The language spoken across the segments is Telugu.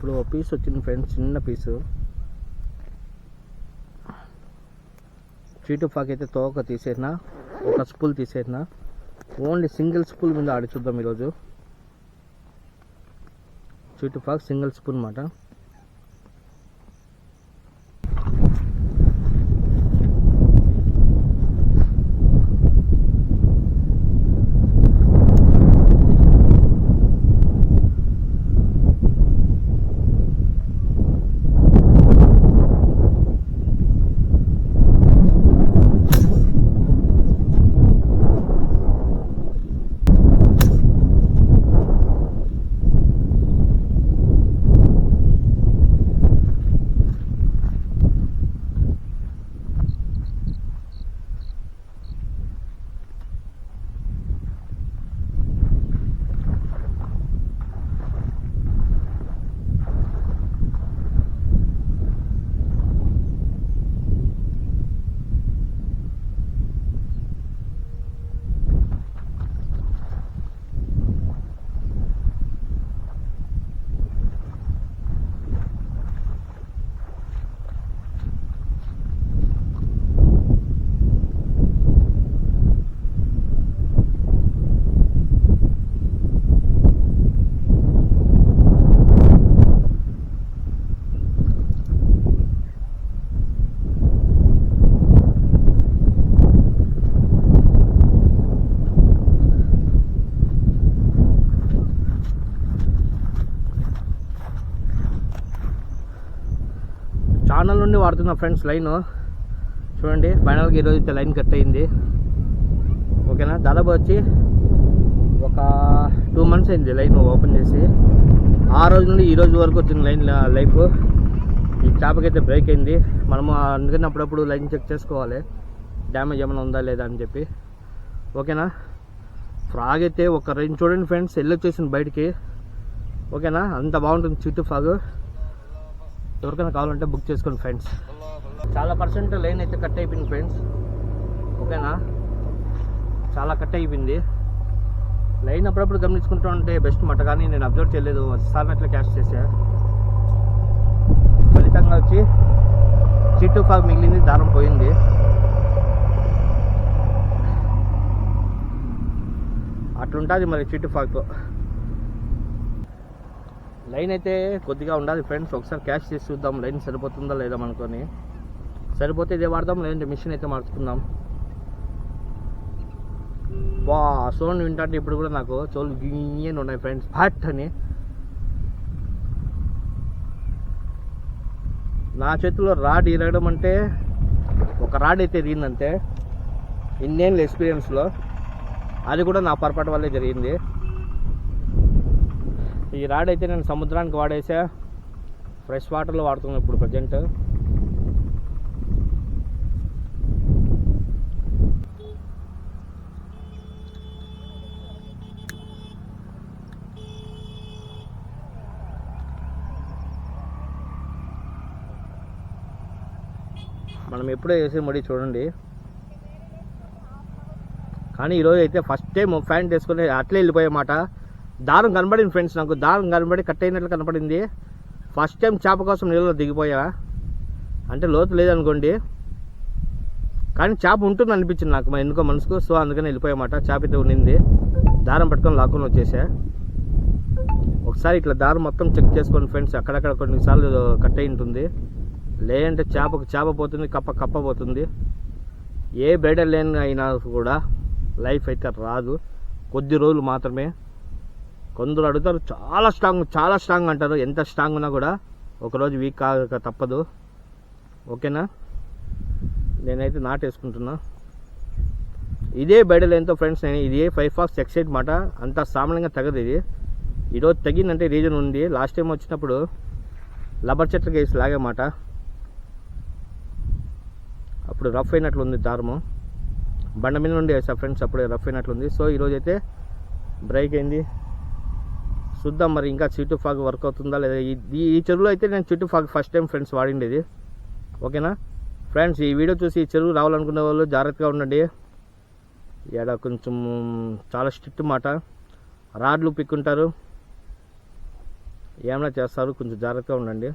ఇప్పుడు ఒక పీస్ వచ్చింది ఫ్రెండ్స్, చిన్న పీసు. చీటు ఫాక్ అయితే తోక తీసేసిన, ఒక స్పూల్ తీసేసిన. ఓన్లీ సింగిల్ స్పూల్ మీద ఆడి చూద్దాం ఈరోజు. చీటు ఫాక్ సింగిల్ స్పూన్ అన్నమాట. ఛానల్ నుండి వాడుతున్న ఫ్రెండ్స్ లైన్ చూడండి. ఫైనల్గా ఈరోజు అయితే లైన్ కట్ అయింది. ఓకేనా, దాదాపు వచ్చి ఒక 2 months అయింది లైన్ ఓపెన్ చేసి. ఆ రోజు నుండి ఈ రోజు వరకు వచ్చిన లైన్ లైఫ్. ఈ చేపకైతే బ్రేక్ అయింది. మనము అందుకని అప్పుడప్పుడు లైన్ చెక్ చేసుకోవాలి, డ్యామేజ్ ఏమైనా ఉందా లేదా అని చెప్పి. ఓకేనా, ఫ్రాగ్ అయితే ఒక రేంజ్ చూడండి ఫ్రెండ్స్, వెళ్ళొచ్చేసింది బయటికి. ఓకేనా, అంత బాగుంటుంది చీటు ఫ్రాగ్. ఎవరికైనా కావాలంటే బుక్ చేసుకోండి ఫ్రెండ్స్. చాలా పర్సెంట్ లైన్ అయితే కట్ అయిపోయింది ఫ్రెండ్స్. ఓకేనా, చాలా కట్ అయిపోయింది లైన్. అప్పుడప్పుడు గమనించుకుంటూ ఉంటే బెస్ట్ మాట, కానీ నేను అబ్జర్వ్ చేయలేదు. సార్లు అట్లా క్యాష్ చేసా. ఫలితంగా వచ్చి చీటు ఫ్రాగ్ మిగిలింది, దారం పోయింది. అట్లుంటుంది మరి చీటు ఫ్రాగ్తో. లైన్ అయితే కొద్దిగా ఉండాలి ఫ్రెండ్స్. ఒకసారి క్యాష్ చేసి చూద్దాం లైన్ సరిపోతుందా లేదా అనుకొని. సరిపోతే ఇదే వాడదాం, లేదంటే మిషన్ అయితే మార్చుకుందాం. వా సౌండ్ వింటే ఇప్పుడు కూడా నాకు చెవులు గియ్యని ఉన్నాయి ఫ్రెండ్స్, ఫట్ అని. నా చేతిలో రాడ్ ఇరగడం అంటే ఒక రాడ్ అయితే ఇరిగిందంటే ఇన్నేళ్ళ ఎక్స్పీరియన్స్లో. అది కూడా నా పొరపాటు వల్లే జరిగింది. ఈ రాడ్ అయితే నేను సముద్రానికి వాడేసా, ఫ్రెష్ వాటర్లో వాడుతున్నాను ఇప్పుడు ప్రజెంట్. మనం ఎప్పుడో చేసే ముడి చూడండి. కానీ ఈరోజు అయితే ఫస్ట్ టైం ఫ్యాంట్ వేసుకొని అట్లే వెళ్ళిపోయామాట. దారం కనబడింది ఫ్రెండ్స్, నాకు దారం కనబడి కట్ అయినట్లు కనపడింది. ఫస్ట్ టైం చేప కోసం నీళ్ళలో దిగిపోయా. అంటే లోతు లేదనుకోండి, కానీ చేప ఉంటుంది అనిపించింది నాకు ఎందుకో మనసుకు. సో అందుకని వెళ్ళిపోయామాట. చేప అయితే ఉండింది, దారం పట్టుకొని లాక్కొని వచ్చేసా. ఒకసారి ఇట్లా దారం మొత్తం చెక్ చేసుకోండి ఫ్రెండ్స్, అక్కడక్కడ కొన్నిసార్లు కట్ అయి ఉంటుంది. లేదంటే చేపకు చేప పోతుంది, కప్ప పోతుంది. ఏ బ్రైడల్ లైన్ అయినా కూడా లైఫ్ అయితే రాదు, కొద్ది రోజులు మాత్రమే. కొందరు అడుగుతారు చాలా స్ట్రాంగ్ అంటారు. ఎంత స్ట్రాంగ్ ఉన్నా కూడా ఒకరోజు వీక్ కాక తప్పదు. ఓకేనా, నేనైతే నాటేసుకుంటున్నా. ఇదే బ్రైడల్ లైన్తో ఫ్రెండ్స్, నేను ఇదే 5 Fox X8 మాట. అంత సామాన్యంగా తగదు ఇది. ఈరోజు తగ్గిందంటే రీజన్ ఉంది. లాస్ట్ టైం వచ్చినప్పుడు లబ్బర్ చెట్లకి వేసి లాగేమాట, అప్పుడు రఫ్ అయినట్లుంది దారము. బండ మీద నుండి వేసా ఫ్రెండ్స్, అప్పుడే రఫ్ అయినట్లుంది. సో ఈరోజు అయితే బ్రేక్ అయింది. చూద్దాం మరి ఇంకా చీటు ఫాగ్ వర్క్ అవుతుందా లేదా. ఈ చెరువులో అయితే నేను చీటు ఫాగ్ ఫస్ట్ టైం ఫ్రెండ్స్ వాడిండేది. ఓకేనా ఫ్రెండ్స్, ఈ వీడియో చూసి ఈ చెరువు రావాలనుకునే వాళ్ళు జాగ్రత్తగా ఉండండి. ఇక్కడ కొంచెం చాలా స్ట్రిక్ట్ మాట, రాడ్లు పిక్కుంటారు. ఏమైనా చేస్తారు, కొంచెం జాగ్రత్తగా ఉండండి.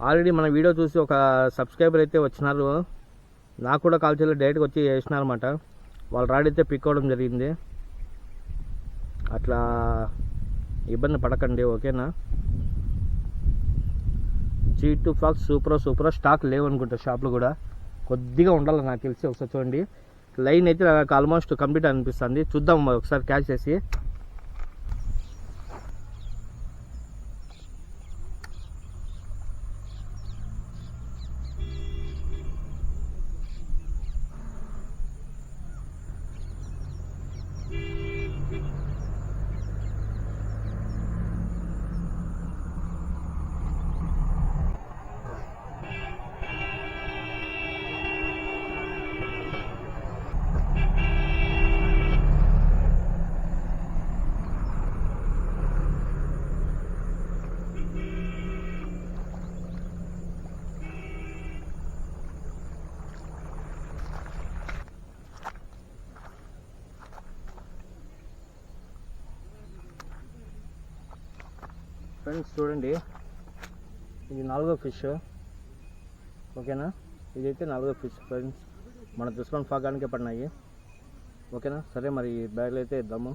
ఆల్రెడీ మన వీడియో చూసి ఒక సబ్స్క్రైబర్ అయితే వచ్చినారు, నాకు కూడా కాల్ చేయాలి డైరెక్ట్గా వచ్చి చేసినారన్నమాట. వాళ్ళు రాడైతే పిక్ అవ్వడం జరిగింది. అట్లా ఇబ్బంది పడకండి, ఓకేనా. G2 ఫ్లాక్స్ సూపర్ స్టాక్ లేవనుకుంటా షాప్లో కూడా, కొద్దిగా ఉండాలి నాకు తెలిసి. ఒకసారి చూడండి, లైన్ అయితే నాకు ఆల్మోస్ట్ కంప్లీట్ అనిపిస్తుంది. చూద్దాం ఒకసారి క్యాచ్ చేసి. ఫ్రెండ్స్ చూడండి, ఇది 4వ ఫిష్, ఓకేనా. ఇదైతే 4వ ఫిష్ ఫ్రెండ్స్, మన దుస్మాన్ ఫాగానికే పడినాయి, ఓకేనా. సరే మరి బ్యాగ్లో అయితే ఇద్దాము.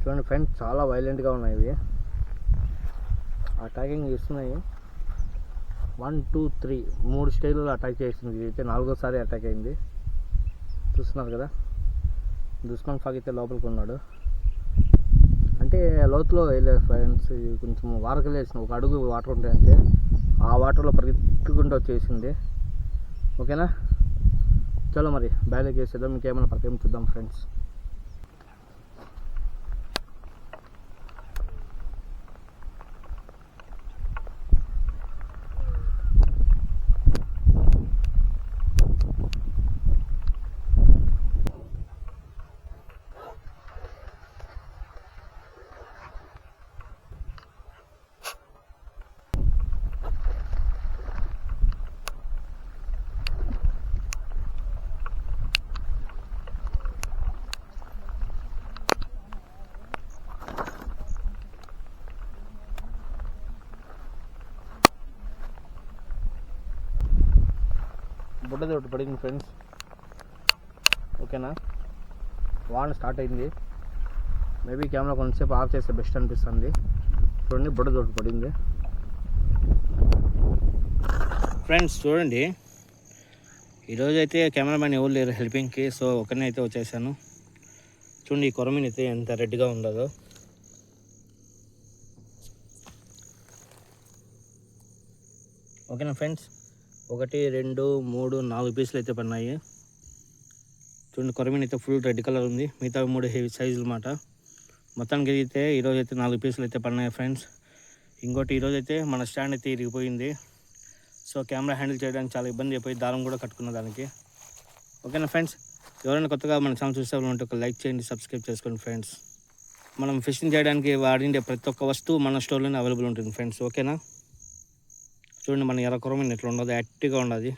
చూడండి ఫ్రెండ్స్, చాలా వైలెంట్గా ఉన్నాయి ఇవి, అటాకింగ్ చేస్తున్నాయి. 1 2 3 3 స్టైల్లో అటాక్ చేసింది. ఇదైతే 4వసారి అటాక్ అయింది, చూస్తున్నారు కదా. దుస్మాన్ ఫాగ్ అయితే లోపలికి ఉన్నాడు, అంటే లోతులో వెళ్ళలేదు ఫ్రెండ్స్. కొంచెం వారకలు వేసిన, 1 అడుగు వాటర్ ఉంటాయంటే ఆ వాటర్లో పరిగెత్తుకుంటూ వచ్చేసింది, ఓకేనా. చలో మరి బ్యాగ్లోకి వేసేద్దాం, ఇంకేమైనా పక్కన చూద్దాం ఫ్రెండ్స్. బుడ్డది ఒకటి పడింది ఫ్రెండ్స్, ఓకేనా. వాన స్టార్ట్ అయింది, మేబీ కెమెరా కొంచెంసేపు ఆఫ్ చేస్తే బెస్ట్ అనిపిస్తుంది. చూడండి, బుడ్డది ఒకటి పడింది ఫ్రెండ్స్. చూడండి, ఈరోజు అయితే కెమెరామ్యాన్ ఎవరు లేరు హెల్పింగ్కి, సో ఒకరిని అయితే వచ్చేసాను. చూడండి, ఈ కొరమీన్ అయితే ఎంత రెడ్గా ఉండదో, ఓకేనా ఫ్రెండ్స్. 1 2 3 4 పీసులు అయితే పడినాయి. చూడండి, కొరమీన్ అయితే ఫుల్ రెడ్ కలర్ ఉంది, మిగతా 3 హెవీ సైజులు అన్నమాట. మొత్తానికి అయితే ఈరోజు అయితే 4 పీసులు అయితే పడినాయి ఫ్రెండ్స్. ఇంకోటి ఈరోజు అయితే మన స్టాండ్ అయితే ఇరిగిపోయింది, సో కెమెరా హ్యాండిల్ చేయడానికి చాలా ఇబ్బంది అయిపోయి దారం కూడా కట్టుకున్న దానికి, ఓకేనా ఫ్రెండ్స్. ఎవరైనా కొత్తగా మన ఛానల్ చూసే వాళ్ళు ఉంటే ఒక లైక్ చేయండి, సబ్స్క్రైబ్ చేసుకోండి ఫ్రెండ్స్. మనం ఫిషింగ్ చేయడానికి వాడిండే ప్రతి ఒక్క వస్తువు మన స్టోర్లోనే అవైలబుల్ ఉంటుంది ఫ్రెండ్స్, ఓకేనా. చూడండి, మన ఎర్ర కొరమీన్ ఎట్లా ఉండదు, యాక్టివ్గా ఉండదు.